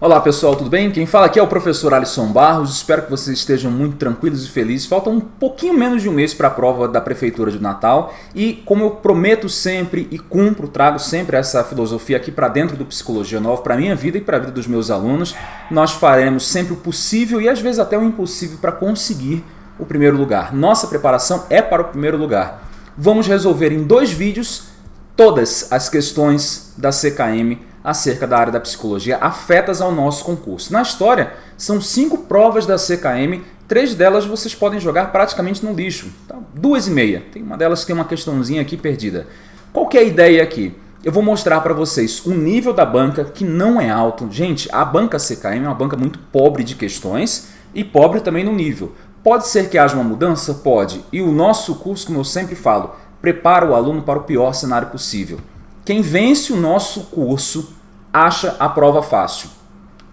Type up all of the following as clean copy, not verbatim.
Olá pessoal, tudo bem? Quem fala aqui é o professor Alisson Barros, espero que vocês estejam muito tranquilos e felizes. Falta um pouquinho menos de um mês para a prova da Prefeitura de Natal e como eu prometo sempre e cumpro, trago sempre essa filosofia aqui para dentro do Psicologia Nova, para a minha vida e para a vida dos meus alunos, nós faremos sempre o possível e às vezes até o impossível para conseguir o primeiro lugar. Nossa preparação é para o primeiro lugar. Vamos resolver em 2 vídeos todas as questões da CKM acerca da área da psicologia afetas ao nosso concurso. Na história, são 5 provas da CKM, 3 delas vocês podem jogar praticamente no lixo, tá? 2,5. Tem uma delas que tem uma questãozinha aqui perdida. Qual que é a ideia aqui? Eu vou mostrar para vocês o nível da banca, que não é alto. Gente, a banca CKM é uma banca muito pobre de questões e pobre também no nível. Pode ser que haja uma mudança? Pode. E o nosso curso, como eu sempre falo, prepara o aluno para o pior cenário possível. Quem vence o nosso curso acha a prova fácil.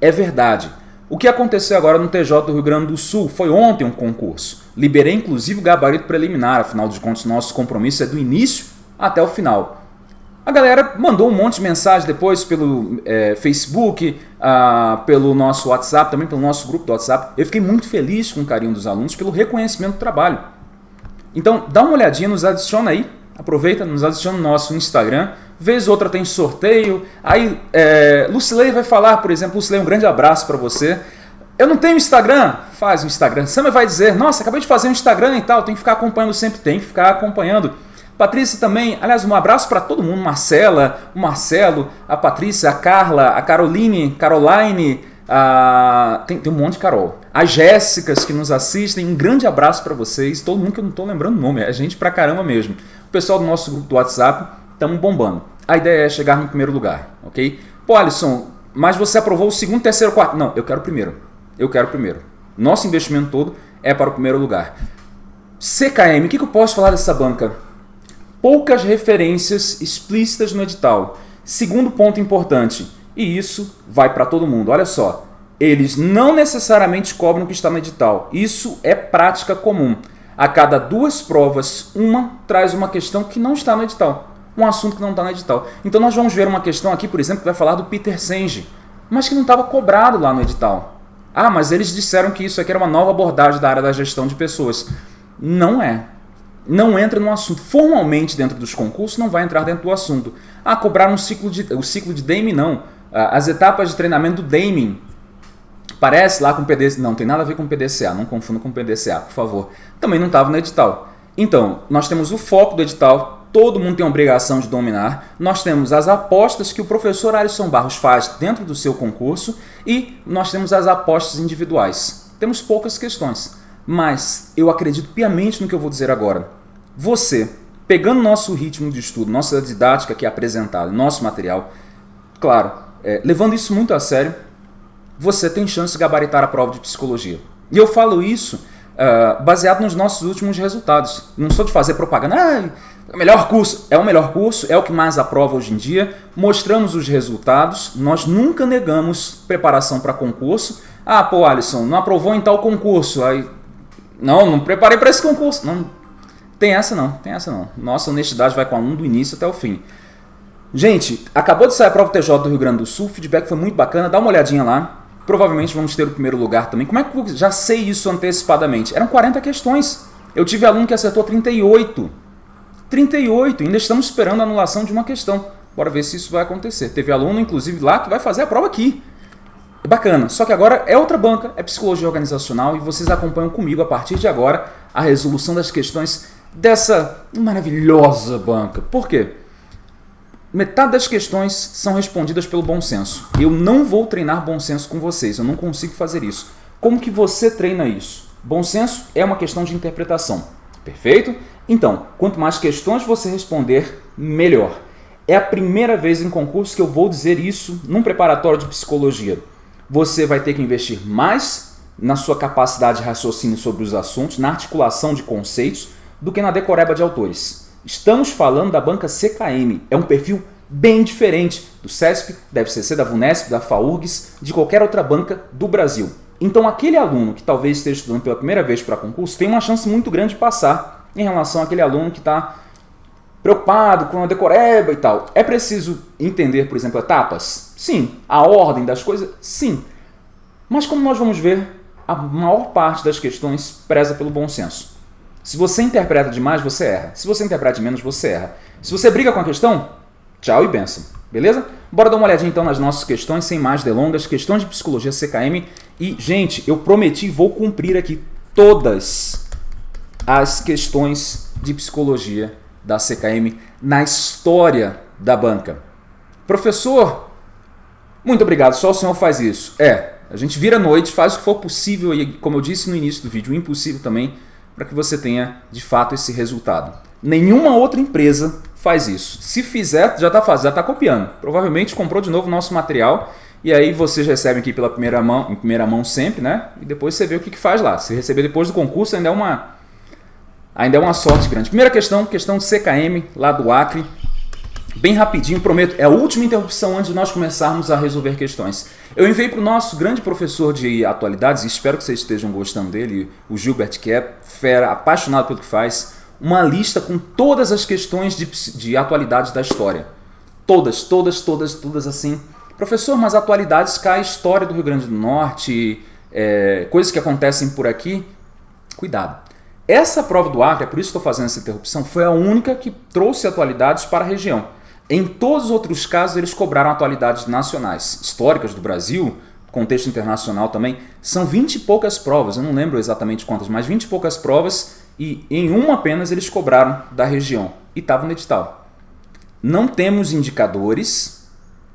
É verdade. O que aconteceu agora no TJ do Rio Grande do Sul foi ontem um concurso. Liberei inclusive o gabarito preliminar, afinal de contas nosso compromisso é do início até o final. A galera mandou um monte de mensagem depois pelo Facebook, pelo nosso WhatsApp, também pelo nosso grupo do WhatsApp. Eu fiquei muito feliz com o carinho dos alunos pelo reconhecimento do trabalho. Então dá uma olhadinha, nos adiciona aí, aproveita, nos adiciona no nosso Instagram. Vez outra tem sorteio, aí Lucilei vai falar, por exemplo, Lucilei, um grande abraço para você. Eu não tenho Instagram? Faz um Instagram. Sam vai dizer, nossa, acabei de fazer um Instagram e tal, tem que ficar acompanhando sempre, tem que ficar acompanhando. Patrícia também, aliás, um abraço para todo mundo, Marcela, o Marcelo, a Patrícia, a Carla, a Caroline, tem um monte de Carol. As Jéssicas que nos assistem, um grande abraço para vocês, todo mundo que eu não estou lembrando o nome, é gente pra caramba mesmo. O pessoal do nosso grupo do WhatsApp, estamos bombando. A ideia é chegar no primeiro lugar, ok? Pô, Alisson, mas você aprovou o segundo, terceiro, quarto. Não, eu quero o primeiro. Eu quero o primeiro. Nosso investimento todo é para o primeiro lugar. CKM, o que eu posso falar dessa banca? Poucas referências explícitas no edital. Segundo ponto importante, e isso vai para todo mundo. Olha só, eles não necessariamente cobram o que está no edital. Isso é prática comum. A cada 2 provas, uma traz uma questão que não está no edital. Um assunto que não está no edital. Então nós vamos ver uma questão aqui, por exemplo, que vai falar do Peter Senge, mas que não estava cobrado lá no edital. Ah, mas eles disseram que isso aqui era uma nova abordagem da área da gestão de pessoas. Não é. Não entra no assunto. Formalmente, dentro dos concursos, não vai entrar dentro do assunto. Ah, cobraram o ciclo de Deming, não. As etapas de treinamento do Deming. Parece lá com PDCA. Não, tem nada a ver com PDCA. Não confunda com PDCA, por favor. Também não estava no edital. Então, nós temos o foco do edital. Todo mundo tem a obrigação de dominar. Nós temos as apostas que o professor Alisson Barros faz dentro do seu concurso e nós temos as apostas individuais. Temos poucas questões, mas eu acredito piamente no que eu vou dizer agora. Você, pegando nosso ritmo de estudo, nossa didática que é apresentada, nosso material, claro, levando isso muito a sério, você tem chance de gabaritar a prova de psicologia. E eu falo isso baseado nos nossos últimos resultados. Não sou de fazer propaganda, é o melhor curso, é o que mais aprova hoje em dia. Mostramos os resultados, nós nunca negamos preparação para concurso. Ah, pô, Alisson, não aprovou em tal concurso. Aí, não preparei para esse concurso. Não, tem essa não. Nossa honestidade vai com o aluno do início até o fim. Gente, acabou de sair a prova TJ do Rio Grande do Sul, o feedback foi muito bacana, dá uma olhadinha lá. Provavelmente vamos ter o primeiro lugar também. Como é que eu já sei isso antecipadamente? Eram 40 questões. Eu tive aluno que acertou 38. 38, ainda estamos esperando a anulação de uma questão. Bora ver se isso vai acontecer. Teve aluno, inclusive, lá que vai fazer a prova aqui. É bacana, só que agora é outra banca, é psicologia organizacional e vocês acompanham comigo a partir de agora a resolução das questões dessa maravilhosa banca. Por quê? Metade das questões são respondidas pelo bom senso. Eu não vou treinar bom senso com vocês, eu não consigo fazer isso. Como que você treina isso? Bom senso é uma questão de interpretação, perfeito? Então, quanto mais questões você responder, melhor. É a primeira vez em concurso que eu vou dizer isso num preparatório de psicologia. Você vai ter que investir mais na sua capacidade de raciocínio sobre os assuntos, na articulação de conceitos, do que na decoreba de autores. Estamos falando da banca CKM. É um perfil bem diferente do CESP, da FCC, da VUNESP, da FAURGS, de qualquer outra banca do Brasil. Então, aquele aluno que talvez esteja estudando pela primeira vez para concurso tem uma chance muito grande de passar em relação àquele aluno que está preocupado com a decoreba e tal. É preciso entender, por exemplo, etapas? Sim. A ordem das coisas? Sim. Mas como nós vamos ver, a maior parte das questões preza pelo bom senso. Se você interpreta demais, você erra. Se você interpreta menos, você erra. Se você briga com a questão, tchau e benção. Beleza? Bora dar uma olhadinha então nas nossas questões, sem mais delongas. Questões de psicologia CKM. E, gente, eu prometi, vou cumprir aqui todas as questões de psicologia da CKM na história da banca. Professor, muito obrigado, só o senhor faz isso. A gente vira à noite, faz o que for possível e, como eu disse no início do vídeo, o impossível também, para que você tenha, de fato, esse resultado. Nenhuma outra empresa faz isso. Se fizer, já está fazendo, já está copiando. Provavelmente comprou de novo o nosso material e aí vocês recebem aqui pela primeira mão, em primeira mão sempre, né? E depois você vê o que faz lá. Se receber depois do concurso, ainda é uma sorte grande. Primeira questão de CKM, lá do Acre. Bem rapidinho, prometo, é a última interrupção antes de nós começarmos a resolver questões. Eu enviei para o nosso grande professor de atualidades, e espero que vocês estejam gostando dele, o Gilbert Cap, fera, apaixonado pelo que faz, uma lista com todas as questões de atualidades da história. Todas assim. Professor, mas atualidades cai a história do Rio Grande do Norte, coisas que acontecem por aqui. Cuidado. Essa prova do Acre, é por isso que estou fazendo essa interrupção, foi a única que trouxe atualidades para a região. Em todos os outros casos, eles cobraram atualidades nacionais, históricas do Brasil, contexto internacional também. São 20 e poucas provas, eu não lembro exatamente quantas, mas 20 e poucas provas e em uma apenas eles cobraram da região e estava no edital. Não temos indicadores,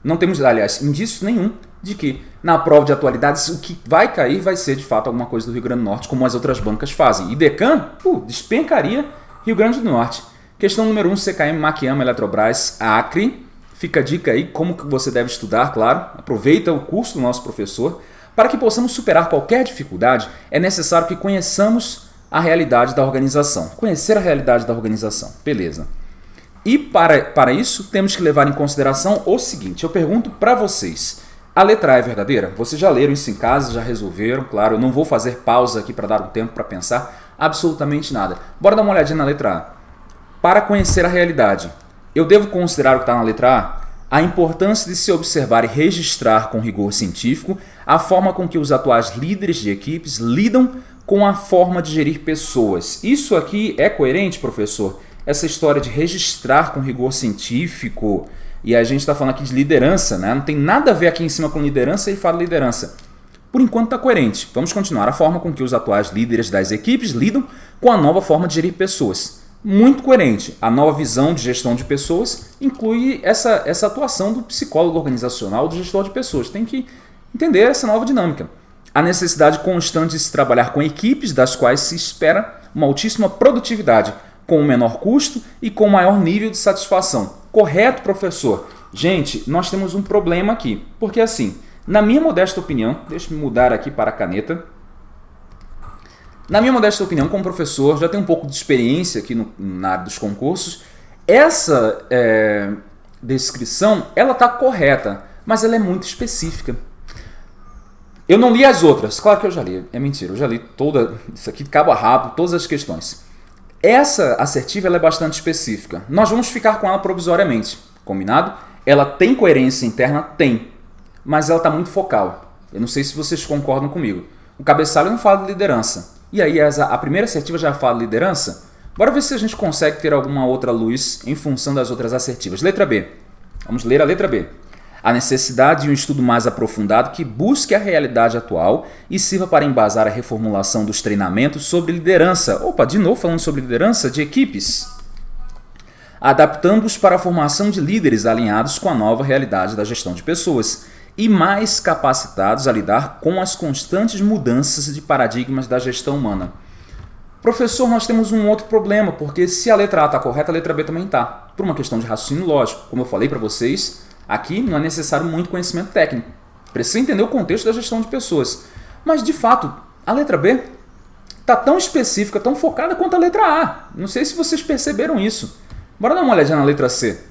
não temos, aliás, indício nenhum de que na prova de atualidades o que vai cair vai ser de fato alguma coisa do Rio Grande do Norte, como as outras bancas fazem. E Deccan, despencaria Rio Grande do Norte. Questão número 1, CKM, Maquiama, Eletrobras, Acre. Fica a dica aí como que você deve estudar, claro. Aproveita o curso do nosso professor. Para que possamos superar qualquer dificuldade, é necessário que conheçamos a realidade da organização. Conhecer a realidade da organização. Beleza. E para isso, temos que levar em consideração o seguinte. Eu pergunto para vocês. A letra A é verdadeira? Vocês já leram isso em casa, já resolveram, claro. Eu não vou fazer pausa aqui para dar um tempo para pensar absolutamente nada. Bora dar uma olhadinha na letra A. Para conhecer a realidade, eu devo considerar o que está na letra A importância de se observar e registrar com rigor científico a forma com que os atuais líderes de equipes lidam com a forma de gerir pessoas. Isso aqui é coerente, professor? Essa história de registrar com rigor científico, e a gente está falando aqui de liderança, né? Não tem nada a ver aqui em cima com liderança e fala liderança. Por enquanto está coerente. Vamos continuar. A forma com que os atuais líderes das equipes lidam com a nova forma de gerir pessoas. Muito coerente. A nova visão de gestão de pessoas inclui essa atuação do psicólogo organizacional, do gestor de pessoas. Tem que entender essa nova dinâmica. A necessidade constante de se trabalhar com equipes das quais se espera uma altíssima produtividade, com o menor custo e com maior nível de satisfação. Correto, professor? Gente, nós temos um problema aqui. Porque assim, na minha modesta opinião, deixa eu mudar aqui para a caneta. Na minha modesta opinião, como professor, já tenho um pouco de experiência aqui na área dos concursos, essa descrição, ela está correta, mas ela é muito específica. Eu não li as outras, claro que eu já li, é mentira, eu já li toda, isso aqui de cabo a rabo, todas as questões. Essa assertiva ela é bastante específica, nós vamos ficar com ela provisoriamente, combinado? Ela tem coerência interna? Tem, mas ela está muito focal, eu não sei se vocês concordam comigo. O cabeçalho não fala de liderança. E aí a primeira assertiva já fala de liderança? Bora ver se a gente consegue ter alguma outra luz em função das outras assertivas. Letra B. Vamos ler a letra B. A necessidade de um estudo mais aprofundado que busque a realidade atual e sirva para embasar a reformulação dos treinamentos sobre liderança. Opa, de novo falando sobre liderança de equipes. Adaptando-os para a formação de líderes alinhados com a nova realidade da gestão de pessoas e mais capacitados a lidar com as constantes mudanças de paradigmas da gestão humana. Professor, nós temos um outro problema, porque se a letra A está correta, a letra B também está, por uma questão de raciocínio lógico. Como eu falei para vocês, aqui não é necessário muito conhecimento técnico. Precisa entender o contexto da gestão de pessoas. Mas, de fato, a letra B está tão específica, tão focada quanto a letra A. Não sei se vocês perceberam isso. Bora dar uma olhadinha na letra C.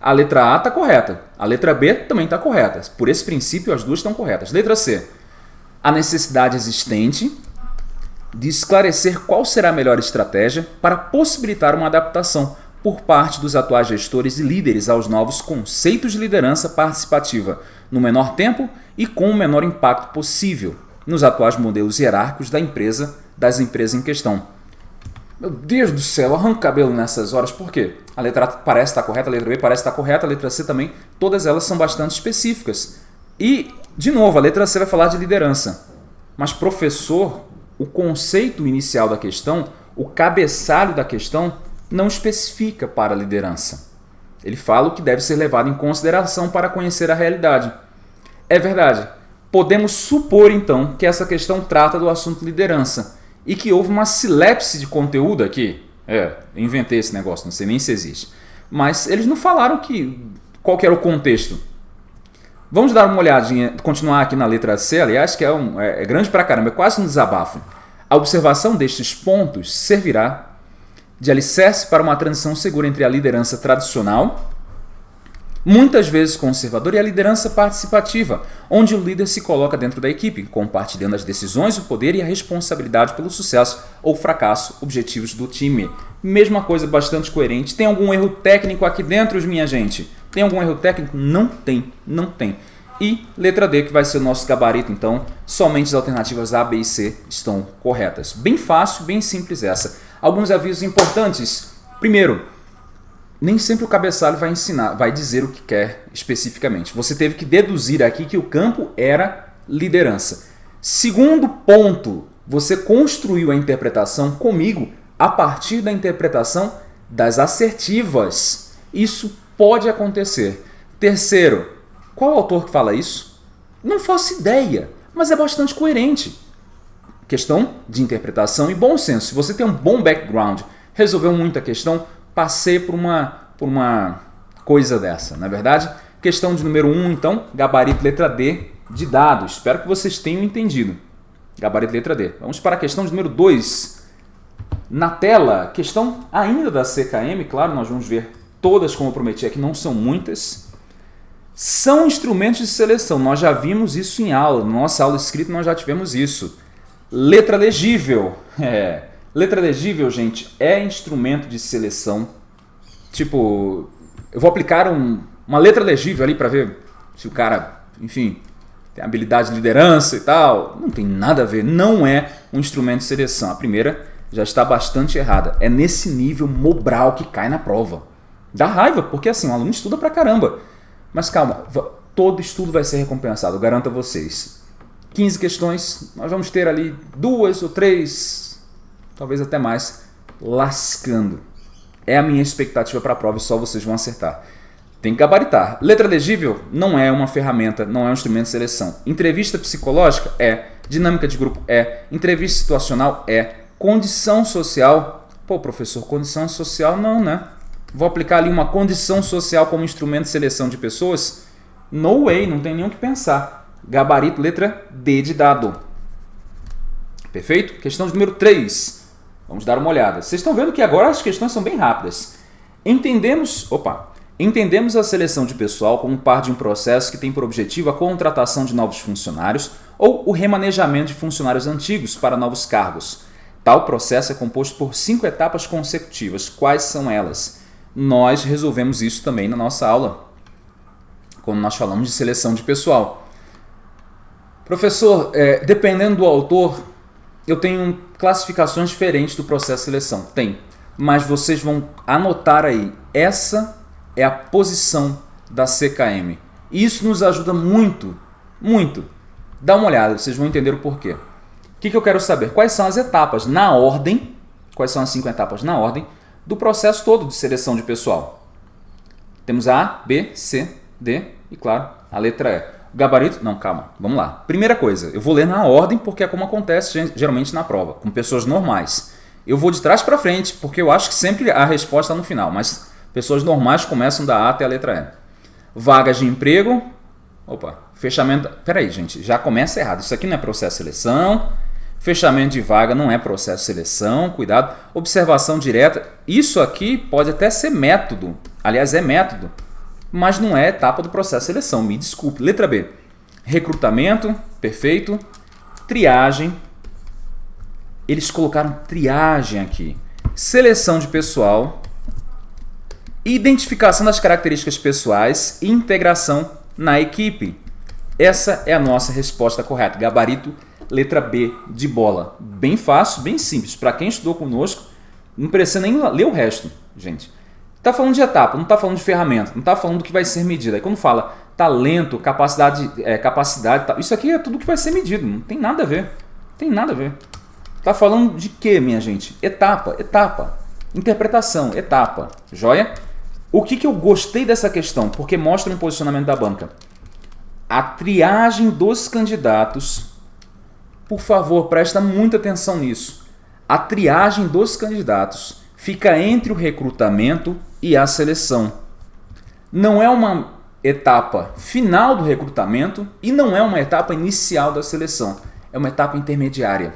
A letra A está correta, a letra B também está correta. Por esse princípio, as duas estão corretas. Letra C. A necessidade existente de esclarecer qual será a melhor estratégia para possibilitar uma adaptação. por parte dos atuais gestores e líderes aos novos conceitos de liderança participativa, no menor tempo e com o menor impacto possível, nos atuais modelos hierárquicos das empresas em questão. Meu Deus do céu, arranca o cabelo nessas horas, por quê? A letra A parece estar correta, a letra B parece estar correta, a letra C também, todas elas são bastante específicas. E, de novo, a letra C vai falar de liderança. Mas, professor, o conceito inicial da questão, o cabeçalho da questão, não especifica para a liderança. Ele fala o que deve ser levado em consideração para conhecer a realidade. É verdade. Podemos supor, então, que essa questão trata do assunto liderança e que houve uma silepse de conteúdo aqui. Inventei esse negócio, não sei nem se existe. Mas eles não falaram qual que era o contexto. Vamos dar uma olhadinha, continuar aqui na letra C, aliás, que é grande pra caramba, é quase um desabafo. A observação destes pontos servirá de alicerce para uma transição segura entre a liderança tradicional, muitas vezes conservadora, e a liderança participativa, onde o líder se coloca dentro da equipe, compartilhando as decisões, o poder e a responsabilidade pelo sucesso ou fracasso objetivos do time. Mesma coisa, bastante coerente. Tem algum erro técnico aqui dentro, minha gente? Tem algum erro técnico? Não tem, não tem. E letra D, que vai ser o nosso gabarito, então, somente as alternativas A, B e C estão corretas. Bem fácil, bem simples essa. Alguns avisos importantes. Primeiro, nem sempre o cabeçalho vai dizer o que quer especificamente. Você teve que deduzir aqui que o campo era liderança. Segundo ponto, você construiu a interpretação comigo a partir da interpretação das assertivas. Isso pode acontecer. Terceiro, qual autor que fala isso? Não faço ideia, mas é bastante coerente. Questão de interpretação e bom senso. Se você tem um bom background, resolveu muita questão, passei por uma coisa dessa, não é verdade? Questão de número 1, então, gabarito letra D de dados. Espero que vocês tenham entendido. Gabarito letra D. Vamos para a questão de número 2. Na tela, questão ainda da CKM, claro, nós vamos ver todas, como eu prometi aqui, não são muitas. São instrumentos de seleção, nós já vimos isso em aula, na nossa aula escrita nós já tivemos isso. Letra legível. Letra legível, gente, é instrumento de seleção. Tipo, eu vou aplicar uma letra legível ali para ver se o cara, enfim, tem habilidade de liderança e tal. Não tem nada a ver, não é um instrumento de seleção. A primeira já está bastante errada. É nesse nível Mobral que cai na prova. Dá raiva, porque assim, o aluno estuda pra caramba. Mas calma, todo estudo vai ser recompensado, eu garanto a vocês. 15 questões, nós vamos ter ali 2 ou 3, talvez até mais, lascando. É a minha expectativa para a prova e só vocês vão acertar. Tem que gabaritar. Letra legível não é uma ferramenta, não é um instrumento de seleção. Entrevista psicológica é. Dinâmica de grupo é. Entrevista situacional é. Condição social. Pô, professor, condição social não, né? Vou aplicar ali uma condição social como instrumento de seleção de pessoas? No way, não tem nem o que pensar. Gabarito, letra D de dado. Perfeito? Questão de número 3. Vamos dar uma olhada. Vocês estão vendo que agora as questões são bem rápidas. Entendemos a seleção de pessoal como parte de um processo que tem por objetivo a contratação de novos funcionários ou o remanejamento de funcionários antigos para novos cargos. Tal processo é composto por 5 etapas consecutivas. Quais são elas? Nós resolvemos isso também na nossa aula, quando nós falamos de seleção de pessoal. Professor, dependendo do autor, eu tenho classificações diferentes do processo de seleção. Tem, mas vocês vão anotar aí. Essa é a posição da CKM. E isso nos ajuda muito, muito. Dá uma olhada, vocês vão entender o porquê. O que eu quero saber? Quais são as etapas na ordem, quais são as 5 etapas na ordem do processo todo de seleção de pessoal? Temos a A, B, C, D e, claro, a letra E. O gabarito? Não, calma, vamos lá. Primeira coisa, eu vou ler na ordem porque é como acontece geralmente na prova, com pessoas normais. Eu vou de trás para frente porque eu acho que sempre a resposta está no final, mas pessoas normais começam da A até a letra E. Vagas de emprego. Fechamento. Peraí, gente, já começa errado. Isso aqui não é processo de seleção. Fechamento de vaga não é processo de seleção, cuidado. Observação direta, isso aqui pode até ser método, aliás é método, mas não é etapa do processo de seleção, me desculpe. Letra B, recrutamento, perfeito. Triagem, eles colocaram triagem aqui. Seleção de pessoal, Identificação das características pessoais e integração na equipe. Essa é a nossa resposta correta. Gabarito, letra B de bola. Bem fácil, bem simples. Para quem estudou conosco, não precisa nem ler o resto, gente. Está falando de etapa, não está falando de ferramenta, não está falando do que vai ser medido. Aí quando fala talento, capacidade, isso aqui é tudo que vai ser medido. Não tem nada a ver. Não tem nada a ver. Está falando de quê, minha gente? Etapa. Interpretação, etapa. Joia? O que eu gostei dessa questão? Porque mostra um posicionamento da banca. A triagem dos candidatos. Por favor, presta muita atenção nisso. A triagem dos candidatos fica entre o recrutamento e a seleção. Não é uma etapa final do recrutamento e não é uma etapa inicial da seleção. É uma etapa intermediária.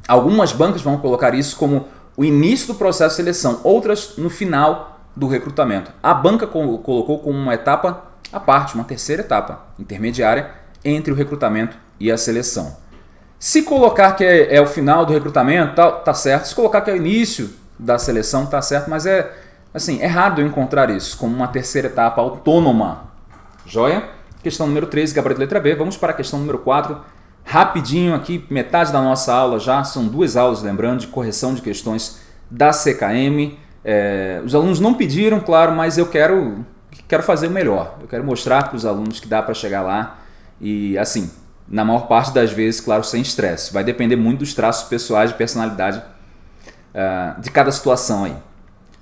Algumas bancas vão colocar isso como o início do processo de seleção, outras no final do recrutamento. A banca colocou como uma etapa à parte, uma terceira etapa intermediária entre o recrutamento e a seleção. Se colocar que é o final do recrutamento, tá certo. Se colocar que é o início da seleção, tá certo. Mas é raro eu encontrar isso como uma terceira etapa autônoma. Joia? Questão número 13, gabarito letra B. Vamos para a questão número 4. Rapidinho aqui, metade da nossa aula já. São 2 aulas, lembrando, de correção de questões da CKM. Os alunos não pediram, claro, mas eu quero fazer o melhor. Eu quero mostrar para os alunos que dá para chegar lá e, assim, na maior parte das vezes, claro, sem estresse. Vai depender muito dos traços pessoais de personalidade de cada situação aí.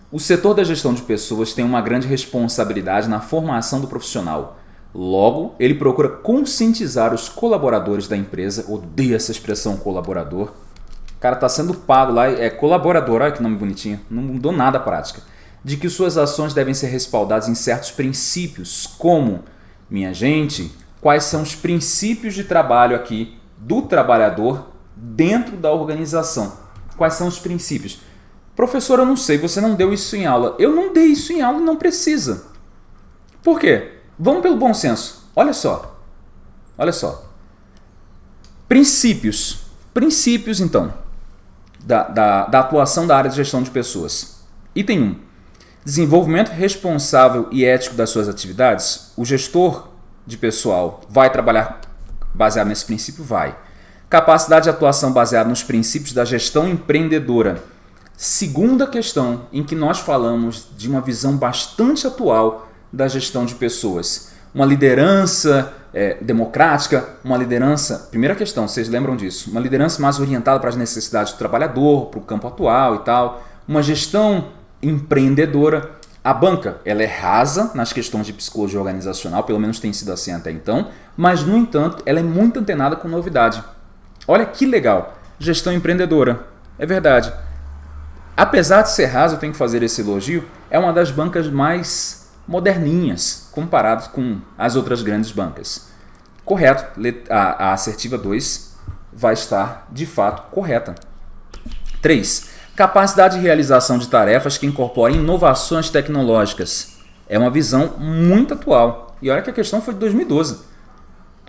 O setor da gestão de pessoas tem uma grande responsabilidade na formação do profissional. Logo, ele procura conscientizar os colaboradores da empresa. Odeio essa expressão colaborador. O cara está sendo pago lá, é colaborador, olha que nome bonitinho, não mudou nada a prática. De que suas ações devem ser respaldadas em certos princípios, como, minha gente, quais são os princípios de trabalho aqui do trabalhador dentro da organização. Quais são os princípios? Professor, eu não sei, você não deu isso em aula. Eu não dei isso em aula e não precisa. Por quê? Vamos pelo bom senso. Olha só. Princípios, então, da atuação da área de gestão de pessoas. Item 1. Desenvolvimento responsável e ético das suas atividades. O gestor de pessoal vai trabalhar baseado nesse princípio? Vai. Capacidade de atuação baseada nos princípios da gestão empreendedora. Segunda questão em que nós falamos de uma visão bastante atual da gestão de pessoas. Uma liderança democrática, uma liderança... Primeira questão, vocês lembram disso? Uma liderança mais orientada para as necessidades do trabalhador, para o campo atual e tal. Uma gestão empreendedora. A banca, ela é rasa nas questões de psicologia organizacional, pelo menos tem sido assim até então, mas, no entanto, ela é muito antenada com novidade. Olha que legal, gestão empreendedora, é verdade. Apesar de ser rasa, eu tenho que fazer esse elogio, é uma das bancas mais moderninhas, comparado com as outras grandes bancas. Correto, a assertiva 2 vai estar, de fato, correta. 3. Capacidade de realização de tarefas que incorporem inovações tecnológicas. É uma visão muito atual. E olha que a questão foi de 2012.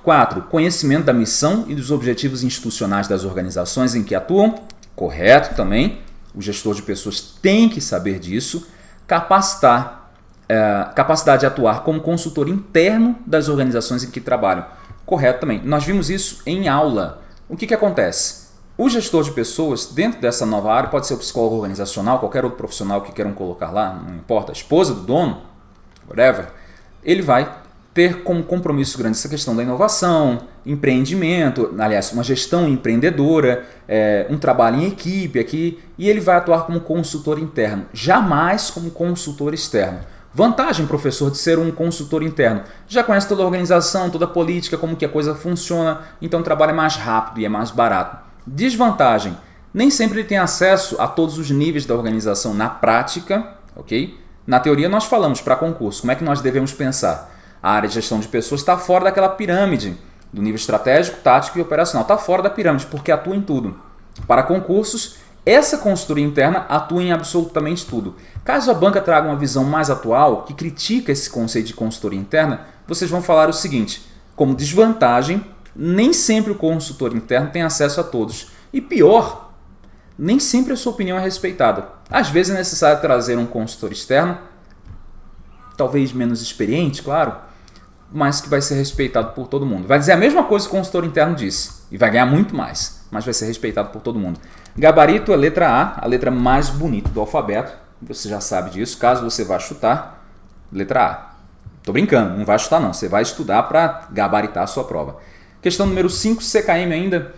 4. Conhecimento da missão e dos objetivos institucionais das organizações em que atuam. Correto também. O gestor de pessoas tem que saber disso. Capacidade de atuar como consultor interno das organizações em que trabalham. Correto também. Nós vimos isso em aula. O que acontece? O gestor de pessoas, dentro dessa nova área, pode ser o psicólogo organizacional, qualquer outro profissional que queiram colocar lá, não importa, a esposa do dono, whatever, ele vai ter como compromisso grande essa questão da inovação, empreendimento, aliás, uma gestão empreendedora, um trabalho em equipe aqui, e ele vai atuar como consultor interno, jamais como consultor externo. Vantagem, professor, de ser um consultor interno. Já conhece toda a organização, toda a política, como que a coisa funciona, então o trabalho é mais rápido e é mais barato. Desvantagem, nem sempre ele tem acesso a todos os níveis da organização na prática, ok? Na teoria nós falamos para concurso, como é que nós devemos pensar? A área de gestão de pessoas está fora daquela pirâmide, do nível estratégico, tático e operacional. Está fora da pirâmide, porque atua em tudo. Para concursos, essa consultoria interna atua em absolutamente tudo. Caso a banca traga uma visão mais atual, que critica esse conceito de consultoria interna, vocês vão falar o seguinte, como desvantagem, nem sempre o consultor interno tem acesso a todos. E pior, nem sempre a sua opinião é respeitada. Às vezes é necessário trazer um consultor externo talvez menos experiente, claro, mas que vai ser respeitado por todo mundo. Vai dizer a mesma coisa que o consultor interno disse, e vai ganhar muito mais, mas vai ser respeitado por todo mundo. Gabarito é letra A letra mais bonita do alfabeto, você já sabe disso, caso você vá chutar, letra A. Tô brincando, não vai chutar não, você vai estudar para gabaritar a sua prova. Questão número 5, CKM ainda.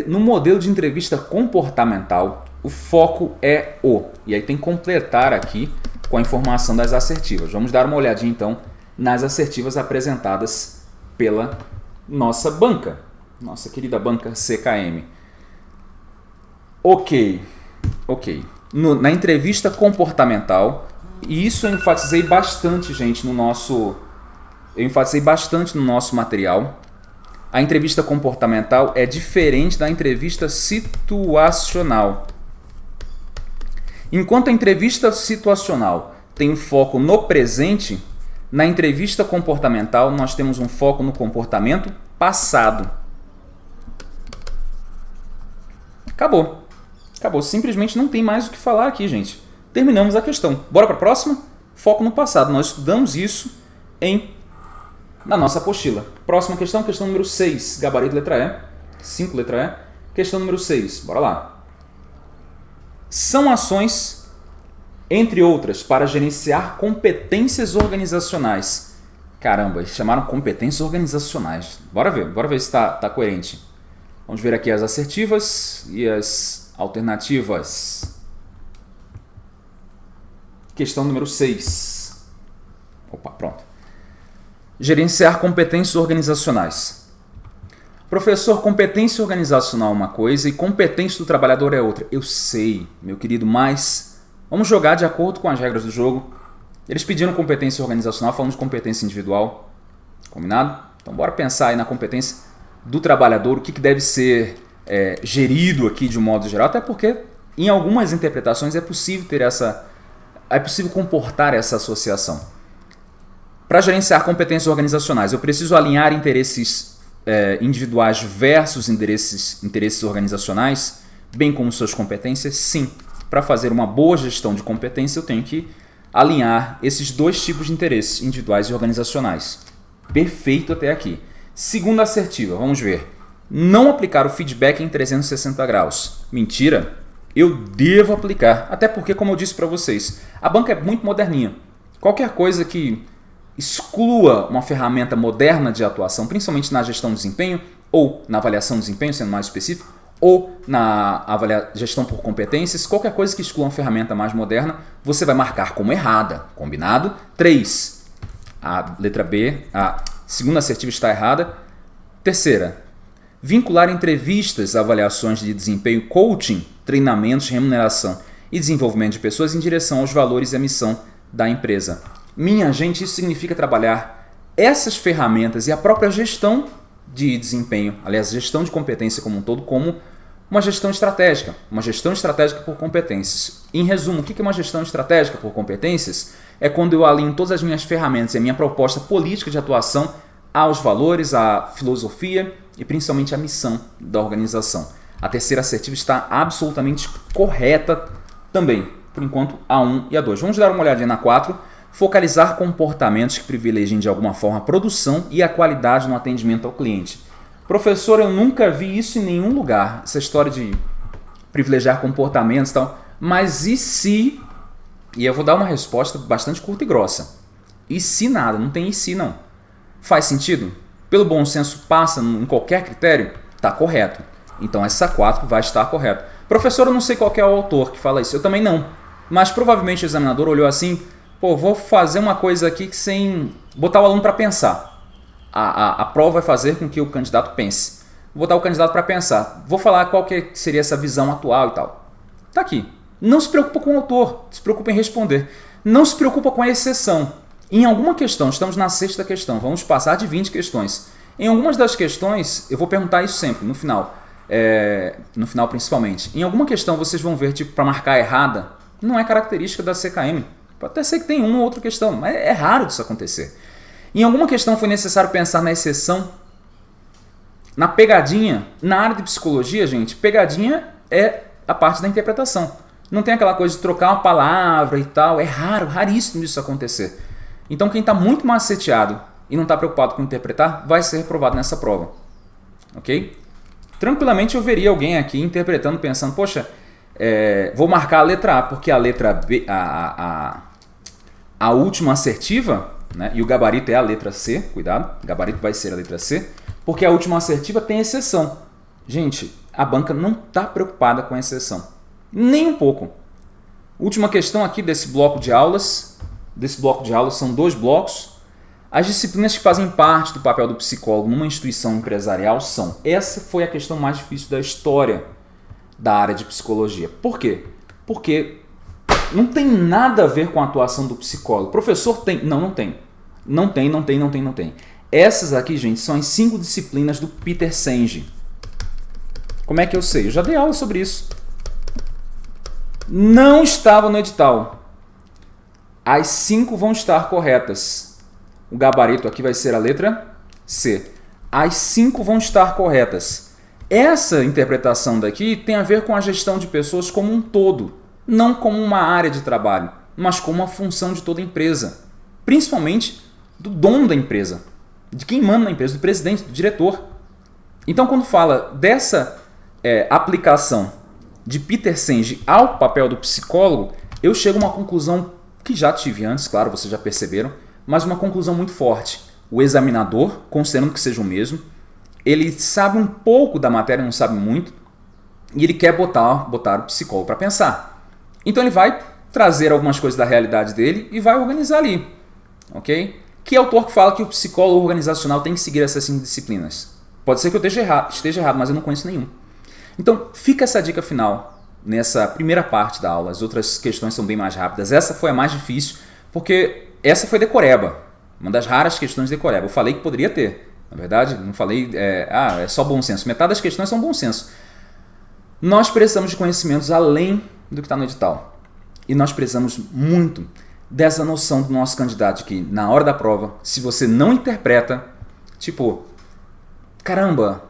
No modelo de entrevista comportamental, o foco é o. E aí tem que completar aqui com a informação das assertivas. Vamos dar uma olhadinha então nas assertivas apresentadas pela nossa banca, nossa querida banca CKM. Ok. Na entrevista comportamental, e isso eu enfatizei bastante, gente, no nosso material. A entrevista comportamental é diferente da entrevista situacional. Enquanto a entrevista situacional tem um foco no presente, na entrevista comportamental nós temos um foco no comportamento passado. Acabou. Simplesmente não tem mais o que falar aqui, gente. Terminamos a questão. Bora para a próxima? Foco no passado. Nós estudamos isso na nossa apostila. Próxima questão, questão número 6. Gabarito letra E. 5 letra E. Questão número 6. Bora lá. São ações, entre outras, para gerenciar competências organizacionais. Caramba, eles chamaram competências organizacionais. Bora ver se está coerente. Vamos ver aqui as assertivas e as alternativas. Questão número 6. Opa, pronto. Gerenciar competências organizacionais. Professor, competência organizacional é uma coisa e competência do trabalhador é outra. Eu sei, meu querido, mas vamos jogar de acordo com as regras do jogo. Eles pediram competência organizacional, falando de competência individual. Combinado? Então bora pensar aí na competência do trabalhador, o que deve ser gerido aqui de um modo geral, até porque em algumas interpretações é possível comportar essa associação. Para gerenciar competências organizacionais, eu preciso alinhar interesses individuais versus interesses organizacionais, bem como suas competências? Sim. Para fazer uma boa gestão de competência, eu tenho que alinhar esses dois tipos de interesses, individuais e organizacionais. Perfeito até aqui. Segunda assertiva, vamos ver. Não aplicar o feedback em 360 graus. Mentira. Eu devo aplicar, até porque, como eu disse para vocês, a banca é muito moderninha. Qualquer coisa que exclua uma ferramenta moderna de atuação, principalmente na gestão de desempenho, ou na avaliação de desempenho, sendo mais específico, ou na gestão por competências, qualquer coisa que exclua uma ferramenta mais moderna, você vai marcar como errada. Combinado? 3. A letra B, a segunda assertiva está errada. Terceira, vincular entrevistas, avaliações de desempenho, coaching, treinamentos, remuneração e desenvolvimento de pessoas em direção aos valores e à missão da empresa. Minha gente, isso significa trabalhar essas ferramentas e a própria gestão de desempenho, aliás, gestão de competência como um todo, como uma gestão estratégica por competências. Em resumo, o que é uma gestão estratégica por competências? É quando eu alinho todas as minhas ferramentas e a minha proposta política de atuação aos valores, à filosofia e principalmente à missão da organização. A terceira assertiva está absolutamente correta também, por enquanto, a 1 e a 2. Vamos dar uma olhadinha na 4. Focalizar comportamentos que privilegiem de alguma forma a produção e a qualidade no atendimento ao cliente. Professor, eu nunca vi isso em nenhum lugar, essa história de privilegiar comportamentos e tal. Mas e se... E eu vou dar uma resposta bastante curta e grossa. E se nada, não tem e se não. Faz sentido? Pelo bom senso passa em qualquer critério? Está correto. Então essa 4 vai estar correta. Professor, eu não sei qual é o autor que fala isso. Eu também não. Mas provavelmente o examinador olhou assim... Pô, vou fazer uma coisa aqui sem botar o aluno para pensar. A prova vai fazer com que o candidato pense. Vou botar o candidato para pensar. Vou falar qual que seria essa visão atual e tal. Tá aqui. Não se preocupa com o autor, se preocupa em responder. Não se preocupa com a exceção. Em alguma questão, estamos na 6ª questão, vamos passar de 20 questões. Em algumas das questões, eu vou perguntar isso sempre, no final principalmente. Em alguma questão vocês vão ver, tipo, para marcar errada, não é característica da CKM. Pode até ser que tenha uma ou outra questão, mas é raro disso acontecer. Em alguma questão foi necessário pensar na exceção, na pegadinha. Na área de psicologia, gente, pegadinha é a parte da interpretação. Não tem aquela coisa de trocar uma palavra e tal. É raro, raríssimo isso acontecer. Então quem está muito maceteado e não está preocupado com interpretar, vai ser reprovado nessa prova. Ok? Tranquilamente eu veria alguém aqui interpretando, pensando, poxa, vou marcar a letra A, porque a letra B, a última assertiva, né, e o gabarito é a letra C, cuidado, o gabarito vai ser a letra C, porque a última assertiva tem exceção. Gente, a banca não está preocupada com a exceção, nem um pouco. Última questão aqui desse bloco de aulas, são 2 blocos. As disciplinas que fazem parte do papel do psicólogo numa instituição empresarial são... Essa foi a questão mais difícil da história da área de psicologia. Por quê? Porque não tem nada a ver com a atuação do psicólogo. Professor tem? Não, não tem. Não tem. Essas aqui, gente, são as 5 disciplinas do Peter Senge. Como é que eu sei? Eu já dei aula sobre isso. Não estava no edital. As 5 vão estar corretas. O gabarito aqui vai ser a letra C. As 5 vão estar corretas. Essa interpretação daqui tem a ver com a gestão de pessoas como um todo, não como uma área de trabalho, mas como uma função de toda a empresa, principalmente do dono da empresa, de quem manda na empresa, do presidente, do diretor. Então, quando fala dessa aplicação de Peter Senge ao papel do psicólogo, eu chego a uma conclusão que já tive antes, claro, vocês já perceberam, mas uma conclusão muito forte. O examinador, considerando que seja o mesmo, ele sabe um pouco da matéria, não sabe muito, e ele quer botar o psicólogo para pensar. Então ele vai trazer algumas coisas da realidade dele e vai organizar ali. Ok? Que autor que fala que o psicólogo organizacional tem que seguir essas 5 disciplinas? Pode ser que eu esteja errado, mas eu não conheço nenhum. Então fica essa dica final nessa primeira parte da aula. As outras questões são bem mais rápidas. Essa foi a mais difícil, porque essa foi decoreba. Uma das raras questões de decoreba. Eu falei que poderia ter. Na verdade, não falei, é só bom senso. Metade das questões são bom senso. Nós precisamos de conhecimentos além do que está no edital. E nós precisamos muito dessa noção do nosso candidato que, na hora da prova, se você não interpreta, tipo, caramba,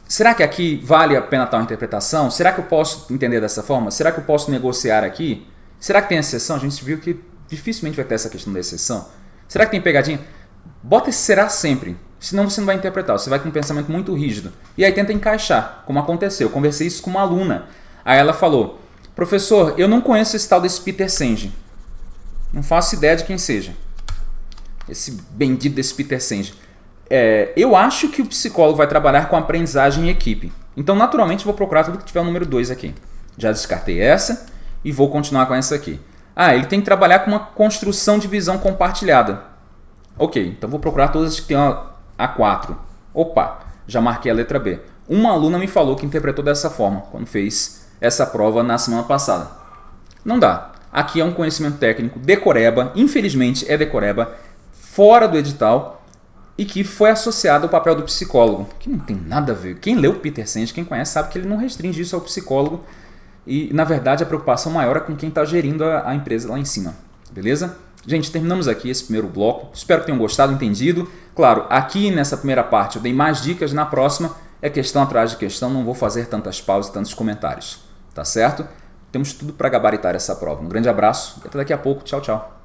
será que aqui vale a pena tal interpretação? Será que eu posso entender dessa forma? Será que eu posso negociar aqui? Será que tem exceção? A gente viu que dificilmente vai ter essa questão da exceção. Será que tem pegadinha? Bota esse será sempre. Senão você não vai interpretar, você vai com um pensamento muito rígido. E aí tenta encaixar, como aconteceu. Eu conversei isso com uma aluna. Aí ela falou, professor, eu não conheço esse tal desse Peter Senge. Não faço ideia de quem seja. Esse bendito desse Peter Senge. Eu acho que o psicólogo vai trabalhar com aprendizagem em equipe. Então, naturalmente, vou procurar tudo que tiver o número 2 aqui. Já descartei essa e vou continuar com essa aqui. Ele tem que trabalhar com uma construção de visão compartilhada. Ok, então vou procurar todas as que tem a 4. Opa, já marquei a letra B. Uma aluna me falou que interpretou dessa forma, quando fez essa prova na semana passada. Não dá. Aqui é um conhecimento técnico decoreba, infelizmente é decoreba, fora do edital, e que foi associado ao papel do psicólogo, que não tem nada a ver. Quem leu Peter Senge, quem conhece, sabe que ele não restringe isso ao psicólogo, e na verdade a preocupação maior é com quem está gerindo a empresa lá em cima. Beleza? Gente, terminamos aqui esse primeiro bloco. Espero que tenham gostado, entendido. Claro, aqui nessa primeira parte eu dei mais dicas, na próxima é questão atrás de questão, não vou fazer tantas pausas e tantos comentários. Tá certo? Temos tudo para gabaritar essa prova. Um grande abraço e até daqui a pouco. Tchau, tchau.